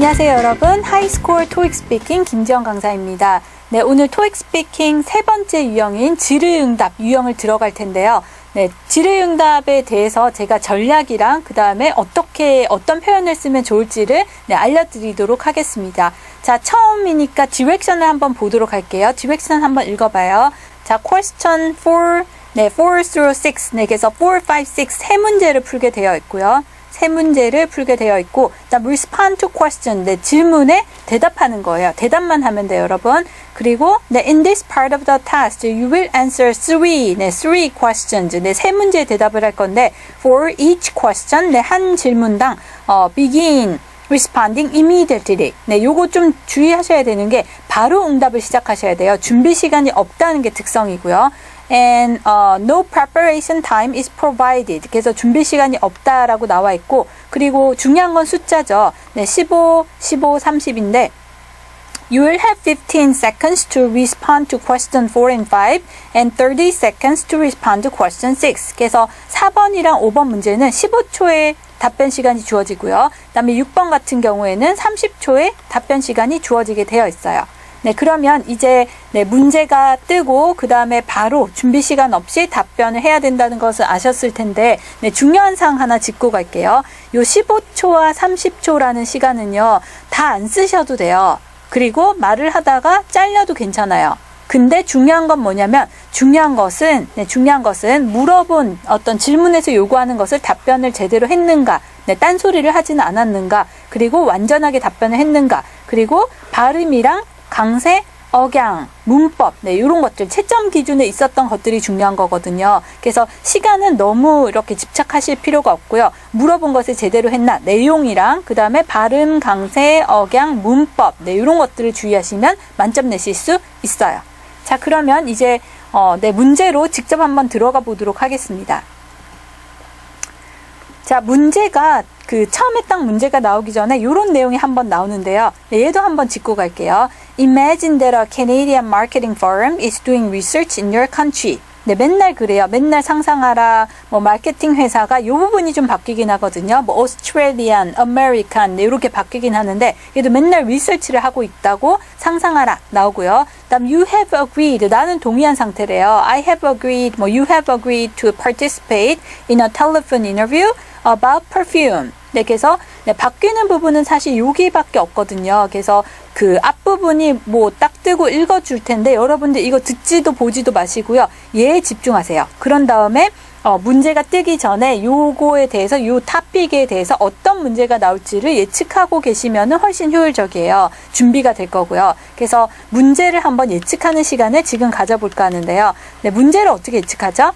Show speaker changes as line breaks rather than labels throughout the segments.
안녕하세요 여러분. 하이스코어 토익 스피킹 김지영 강사입니다. 네, 오늘 토익 스피킹 세 번째 유형인 질의응답 유형을 들어갈 텐데요. 네, 질의응답에 대해서 제가 전략이랑 그 다음에 어떤 표현을 쓰면 좋을지를 알려드리도록 하겠습니다. 자, 처음이니까 디렉션을 한번 보도록 할게요. 디렉션 한번 읽어봐요. 자, question 4, 4 through 6, 그래서 4, 5, 6, 세 문제를 풀게 되어 있고요. 세 문제를 풀게 되어 있고, 그다음 respond to question, 질문에 대답하는 거예요. 대답만 하면 돼요, 여러분. 그리고 in this part of the task, you will answer three questions. 세 문제에 대답을 할 건데, for each question, 한 질문당 begin responding immediately. 요거 좀 주의하셔야 되는 게 바로 응답을 시작하셔야 돼요. 준비 시간이 없다는 게 특성이고요. And no preparation time is provided. 그래서 준비 시간이 없다라고 나와 있고, 그리고 중요한 건 숫자죠. 15, 30인데 You will have 15 seconds to respond to question 4 and 5 and 30 seconds to respond to question 6. 그래서 4번이랑 5번 문제는 15초의 답변 시간이 주어지고요. 그다음에 6번 같은 경우에는 30초의 답변 시간이 주어지게 되어 있어요. 그러면 이제 문제가 뜨고 그 다음에 바로 준비 시간 없이 답변을 해야 된다는 것을 아셨을 텐데 중요한 사항 하나 짚고 갈게요. 요 15초와 30초라는 시간은요, 다 안 쓰셔도 돼요. 그리고 말을 하다가 잘려도 괜찮아요. 근데 중요한 건 뭐냐면 중요한 것은 물어본 어떤 질문에서 요구하는 것을 답변을 제대로 했는가, 딴소리를 하지는 않았는가, 그리고 완전하게 답변을 했는가, 그리고 발음이랑 강세, 억양, 문법, 이런 것들, 채점 기준에 있었던 것들이 중요한 거거든요. 그래서 시간은 너무 이렇게 집착하실 필요가 없고요. 물어본 것을 제대로 했나, 내용이랑 그 다음에 발음, 강세, 억양, 문법, 이런 것들을 주의하시면 만점 내실 수 있어요. 자, 그러면 이제 문제로 직접 한번 들어가 보도록 하겠습니다. 자, 문제가 처음에 딱 문제가 나오기 전에 이런 내용이 한번 나오는데요. 얘도 한번 짚고 갈게요. Imagine that a Canadian marketing firm is doing research in your country. 맨날 그래요. 맨날 상상하라. 마케팅 회사가 이 부분이 좀 바뀌긴 하거든요. Australian, American 이렇게 바뀌긴 하는데 얘도 맨날 리서치를 하고 있다고 상상하라 나오고요. 그다음 you have agreed. 나는 동의한 상태래요. I have agreed. You have agreed to participate in a telephone interview about perfume. 그래서 바뀌는 부분은 사실 여기밖에 없거든요. 그래서 그 앞부분이 딱 뜨고 읽어줄 텐데 여러분들 이거 듣지도 보지도 마시고요. 얘에 집중하세요. 그런 다음에 문제가 뜨기 전에 요거에 대해서 요 토픽에 대해서 어떤 문제가 나올지를 예측하고 계시면 훨씬 효율적이에요. 준비가 될 거고요. 그래서 문제를 한번 예측하는 시간을 지금 가져볼까 하는데요. 문제를 어떻게 예측하죠?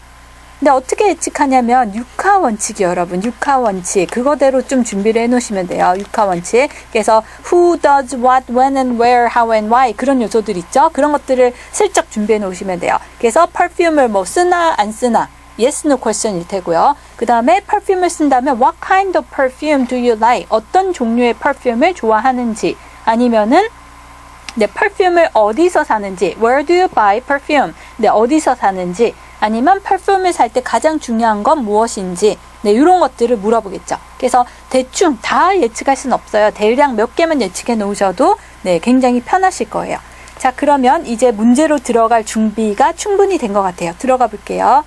근데 어떻게 예측하냐면 육하 원칙이요, 여러분. 육하 원칙. 그거대로 좀 준비를 해놓으시면 돼요. 육하 원칙. 그래서 who does what, when and where, how and why 그런 요소들 있죠. 그런 것들을 슬쩍 준비해 놓으시면 돼요. 그래서 perfume을 쓰나 안 쓰나 yes, no question일 테고요. 그 다음에 perfume을 쓴다면 what kind of perfume do you like? 어떤 종류의 perfume을 좋아하는지, 아니면은 perfume을 어디서 사는지, where do you buy perfume? 어디서 사는지, 아니면 perfume을 살 때 가장 중요한 건 무엇인지, 이런 것들을 물어보겠죠. 그래서 대충 다 예측할 수는 없어요. 대략 몇 개만 예측해 놓으셔도 굉장히 편하실 거예요. 자, 그러면 이제 문제로 들어갈 준비가 충분히 된 것 같아요. 들어가 볼게요.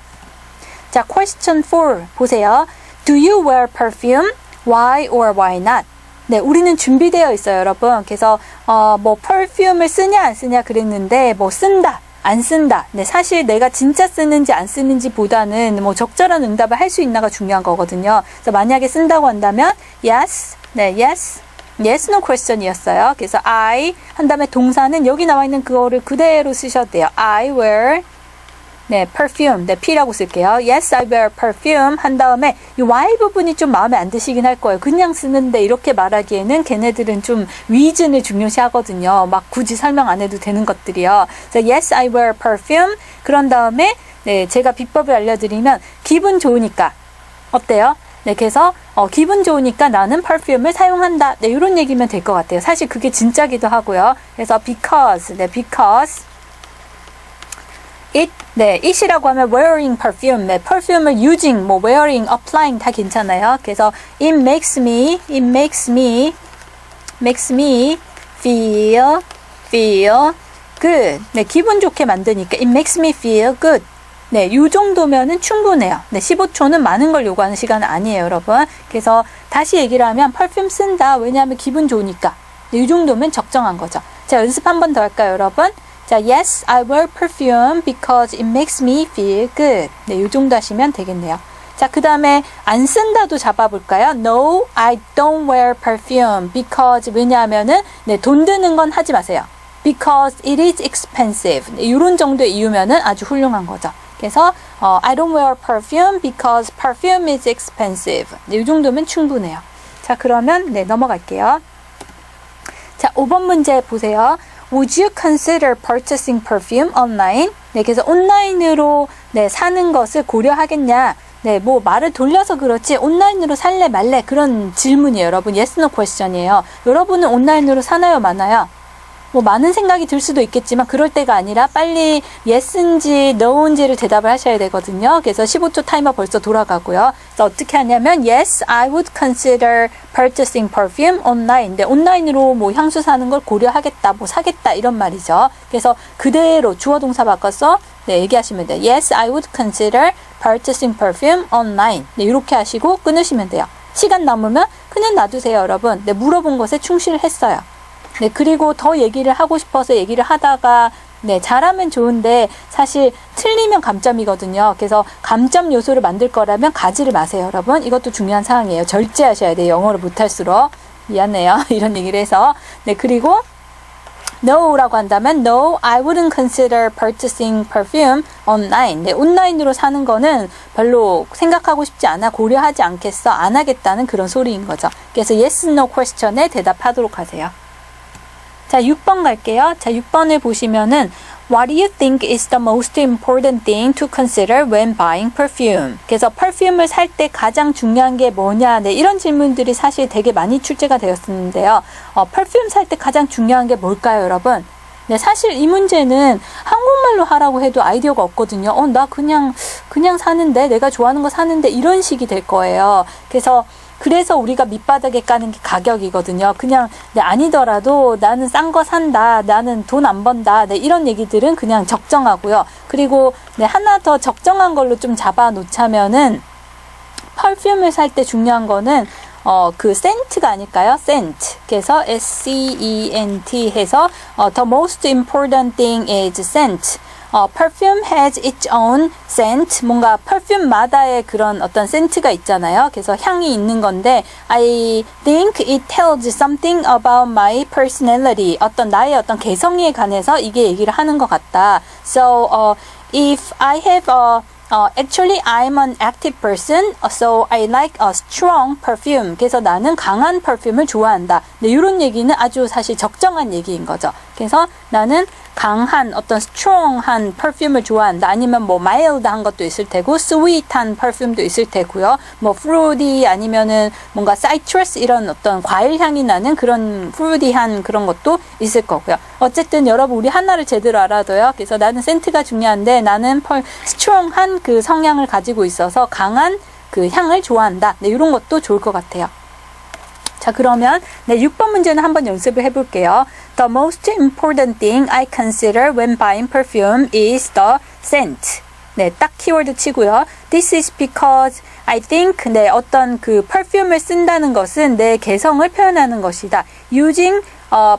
자, question 4 보세요. Do you wear perfume? Why or why not? 우리는 준비되어 있어요, 여러분. 그래서 perfume을 쓰냐 안 쓰냐 그랬는데 쓴다, 안 쓴다. 사실 내가 진짜 쓰는지 안 쓰는지 보다는 적절한 응답을 할 수 있나가 중요한 거거든요. 그래서 만약에 쓴다고 한다면 yes, yes, yes, no question이었어요. 그래서 I 한 다음에 동사는 여기 나와 있는 그거를 그대로 쓰셔도 돼요. I wear perfume. P라고 쓸게요. Yes, I wear perfume. 한 다음에 이 Y 부분이 좀 마음에 안 드시긴 할 거예요. 그냥 쓰는데 이렇게 말하기에는 걔네들은 좀 위즌을 중요시 하거든요. 막 굳이 설명 안 해도 되는 것들이요. 그래서 Yes, I wear perfume. 그런 다음에 제가 비법을 알려드리면 기분 좋으니까 어때요? 그래서 기분 좋으니까 나는 perfume을 사용한다. 이런 얘기면 될 것 같아요. 사실 그게 진짜기도 하고요. 그래서 because, because it이라고 하면 wearing perfume, perfume을 using, wearing, applying 다 괜찮아요. 그래서 it makes me makes me feel good. 네, 기분 좋게 만드니까 it makes me feel good. 네, 이 정도면은 충분해요. 네, 15초는 많은 걸 요구하는 시간은 아니에요, 여러분. 그래서 다시 얘기를 하면 perfume 쓴다. 왜냐하면 기분 좋으니까. 네, 이 정도면 적정한 거죠. 자, 연습 한 번 더 할까요, 여러분? 자, yes, I wear perfume because it makes me feel good. 네, 이 정도 하시면 되겠네요. 자, 그 다음에 안 쓴다도 잡아볼까요? No, I don't wear perfume because 왜냐하면은 네, 돈 드는 건 하지 마세요. Because it is expensive. 네, 이런 정도의 이유면은 아주 훌륭한 거죠. 그래서 I don't wear perfume because perfume is expensive. 네, 이 정도면 충분해요. 자, 그러면 네, 넘어갈게요. 자, 5번 문제 보세요. Would you consider purchasing perfume online? 네, 그래서 온라인으로 네, 사는 것을 고려하겠냐? 네, 뭐 말을 돌려서 그렇지 온라인으로 살래 말래 그런 질문이에요. 여러분, yes, no question이에요. 여러분은 온라인으로 사나요, 마나요? 뭐 많은 생각이 들 수도 있겠지만 그럴 때가 아니라 빨리 yes인지 no인지를 대답을 하셔야 되거든요. 그래서 15초 타이머 벌써 돌아가고요. 그래서 어떻게 하냐면 yes, I would consider purchasing perfume online. 네, 온라인으로 뭐 향수 사는 걸 고려하겠다, 뭐 사겠다 이런 말이죠. 그래서 그대로 주어 동사 바꿔서 네, 얘기하시면 돼요. Yes, I would consider purchasing perfume online. 네, 이렇게 하시고 끊으시면 돼요. 시간 남으면 그냥 놔두세요, 여러분. 네, 물어본 것에 충실했어요. 네, 그리고 더 얘기를 하고 싶어서 얘기를 하다가 네, 잘하면 좋은데 사실 틀리면 감점이거든요. 그래서 감점 요소를 만들 거라면 가지를 마세요, 여러분. 이것도 중요한 사항이에요. 절제하셔야 돼요. 영어를 못할수록. 미안해요. 이런 얘기를 해서. 네, 그리고 no라고 한다면 no, I wouldn't consider purchasing perfume online. 네, 온라인으로 사는 거는 별로 생각하고 싶지 않아, 고려하지 않겠어, 안 하겠다는 그런 소리인 거죠. 그래서 yes, no question에 대답하도록 하세요. 자, 6번 갈게요. 자, 6번을 보시면은 What do you think is the most important thing to consider when buying perfume? 그래서 perfume을 살 때 가장 중요한 게 뭐냐? 네, 이런 질문들이 사실 되게 많이 출제가 되었는데요. perfume 살 때 가장 중요한 게 뭘까요, 여러분? 네, 사실 이 문제는 한국말로 하라고 해도 아이디어가 없거든요. 나 그냥 사는데, 내가 좋아하는 거 사는데 이런 식이 될 거예요. 그래서 우리가 밑바닥에 까는 게 가격이거든요. 그냥 네, 아니더라도 나는 싼 거 산다, 나는 돈 안 번다, 네, 이런 얘기들은 그냥 적정하고요. 그리고 네, 하나 더 적정한 걸로 좀 잡아 놓자면은 퍼퓸을 살 때 중요한 거는 그 센트가 아닐까요? 센트. 그래서 SCENT 해서 the most important thing is scent. perfume has its own scent. 뭔가 perfume마다의 그런 어떤 센트가 있잖아요. 그래서 향이 있는 건데 I think it tells something about my personality. 나의 어떤 개성에 관해서 이게 얘기를 하는 것 같다. So if I have actually I'm an active person, so I like a strong perfume. 그래서 나는 강한 perfume을 좋아한다. 네, 이런 얘기는 아주 사실 적정한 얘기인 거죠. 그래서 나는 강한 어떤 strong한 perfume을 좋아한다. 아니면 뭐 mild한 것도 있을 테고 sweet한 perfume도 있을 테고요. 뭐 fruity 아니면은 뭔가 citrus 이런 어떤 과일 향이 나는 그런 fruity한 그런 것도 있을 거고요. 어쨌든 여러분 우리 하나를 제대로 알아둬요. 그래서 나는 센트가 중요한데 나는 strong한 그 성향을 가지고 있어서 강한 그 향을 좋아한다. 네, 이런 것도 좋을 것 같아요. 자, 그러면 네, 6번 문제는 한번 연습을 해볼게요. The most important thing I consider when buying perfume is the scent. 네, 딱 키워드 치고요. This is because I think 네, 어떤 그 perfume을 쓴다는 것은 내 개성을 표현하는 것이다. Using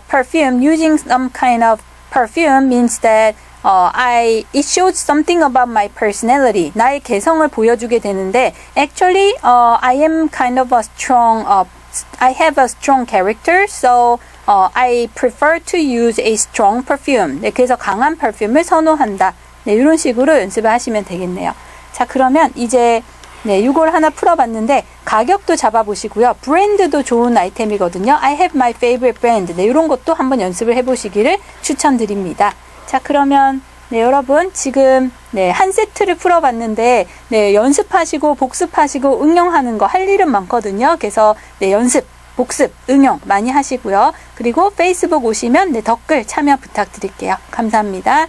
perfume, using some kind of perfume means that it shows something about my personality. 나의 개성을 보여주게 되는데, actually, I am kind of a strong, I have a strong character, so I prefer to use a strong perfume. 네, 그래서 강한 perfume을 선호한다. 네, 이런 식으로 연습을 하시면 되겠네요. 자, 그러면 이제 네, 이걸 하나 풀어봤는데 가격도 잡아보시고요. 브랜드도 좋은 아이템이거든요. I have my favorite brand. 네, 이런 것도 한번 연습을 해보시기를 추천드립니다. 자, 그러면 네, 여러분 지금 네, 한 세트를 풀어봤는데 네, 연습하시고 복습하시고 응용하는 거 할 일은 많거든요. 그래서 네, 연습, 복습, 응용 많이 하시고요. 그리고 페이스북 오시면 네, 댓글 참여 부탁드릴게요. 감사합니다.